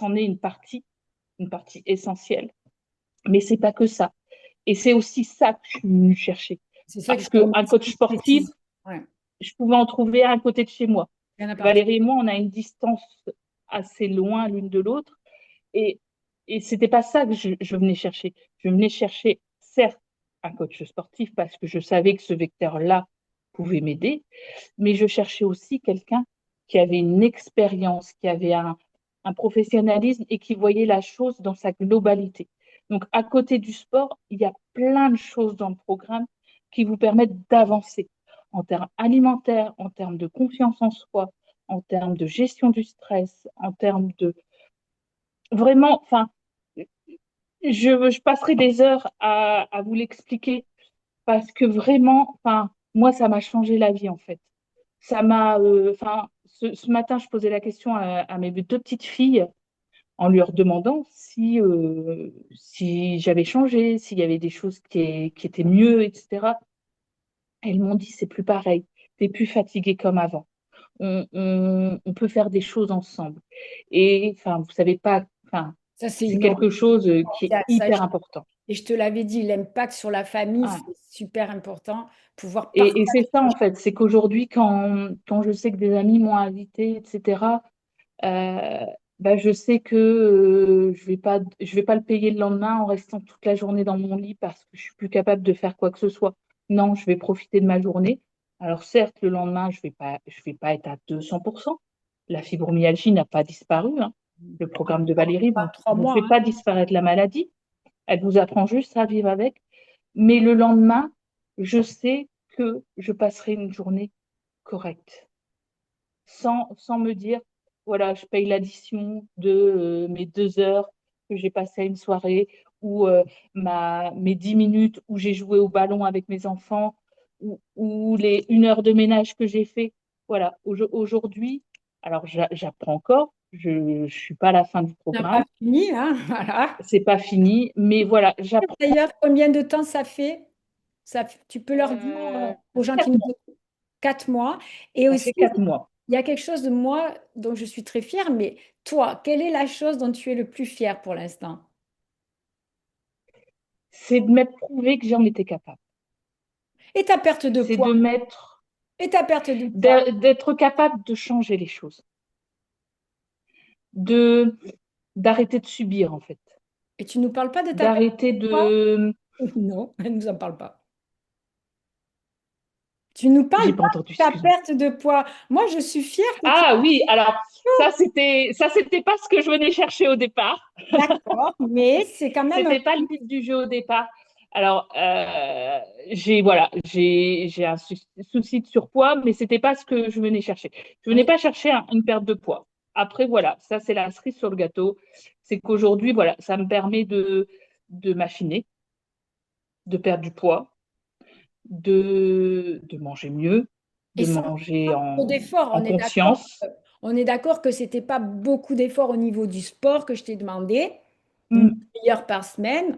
c'en est une partie essentielle. Mais c'est pas que ça. Et c'est aussi ça que je suis venue chercher. C'est ça que je Parce te qu'un remercie coach que tu sportif, précises. Ouais. je pouvais en trouver un à côté de chez moi. Rien à partir. Valérie et moi, on a une distance assez loin l'une de l'autre. Et, et c'était pas ça que je venais chercher. Je venais chercher, certes, un coach sportif parce que je savais que ce vecteur-là pouvait m'aider, mais je cherchais aussi quelqu'un qui avait une expérience, qui avait un professionnalisme et qui voyait la chose dans sa globalité. Donc, à côté du sport, il y a plein de choses dans le programme qui vous permettent d'avancer en termes alimentaires, en termes de confiance en soi, en termes de gestion du stress, en termes de vraiment, enfin, je passerai des heures à vous l'expliquer parce que vraiment, enfin, moi, ça m'a changé la vie en fait. Ça m'a, enfin, ce matin, je posais la question à mes deux petites filles en leur demandant si j'avais changé, s'il y avait des choses qui étaient mieux, etc. Elles m'ont dit, c'est plus pareil, t'es plus fatiguée comme avant. On peut faire des choses ensemble. Et enfin, vous savez pas, enfin, Ça, c'est c'est énorme. quelque chose qui est Ça, hyper important. et je te l'avais dit, l'impact sur la famille, Ouais. c'est super important. Pouvoir partager. Et c'est ça, en fait, c'est qu'aujourd'hui, quand je sais que des amis m'ont invité, etc., euh, bah, je sais que je vais pas le payer le lendemain en restant toute la journée dans mon lit parce que je suis plus capable de faire quoi que ce soit. Non, je vais profiter de ma journée. Alors certes, le lendemain, je vais pas être à 200%. La fibromyalgie n'a pas disparu, hein. Le programme de Valérie Pas trois vous fait mois, hein. pas disparaître la maladie. Elle vous apprend juste à vivre avec. Mais le lendemain, je sais que je passerai une journée correcte, sans me dire, voilà, je paye l'addition de mes 2 heures que j'ai passées à une soirée, ou mes 10 minutes où j'ai joué au ballon avec mes enfants, ou les 1 heure de ménage que j'ai fait. Voilà, aujourd'hui, alors j'apprends encore, je ne suis pas à la fin du On n'a pas programme, fini, hein, voilà. c'est pas fini, mais voilà, j'apprends D'ailleurs, combien de temps ça fait? Tu peux leur dire euh, aux gens qui 4 nous mois. écoutent, 4 mois. Et Ça aussi, fait 4 mois. il y a quelque chose de moi dont je suis très fière, mais toi, quelle est la chose dont tu es le plus fier pour l'instant? C'est de m'être prouvé que j'en étais capable. Et ta perte de C'est poids? de m'être Et ta perte de poids? d'être capable de changer les choses, de d'arrêter de subir en fait, Et tu nous parles pas de ta perte d'arrêter de poids? de... Non, elle nous en parle pas. Tu nous J'ai parles pas pas entendu, de ta excuse-moi. perte de poids. Moi, je suis fière que tu... Ah oui, alors ça c'était pas ce que je venais chercher au départ. D'accord, mais c'est quand même un C'était pas le plus. but du jeu au départ. Alors j'ai un souci de surpoids, mais c'était pas ce que je venais chercher. Je On venais est... pas chercher une perte de poids. Après voilà, ça c'est la cerise sur le gâteau, c'est qu'aujourd'hui voilà, ça me permet de m'affiner, de perdre du poids, de manger mieux, Et de sans manger trop d'efforts, en conscience. on est d'accord que c'était pas beaucoup d'efforts au niveau du sport que je t'ai demandé, une Mm. demi-heure par semaine.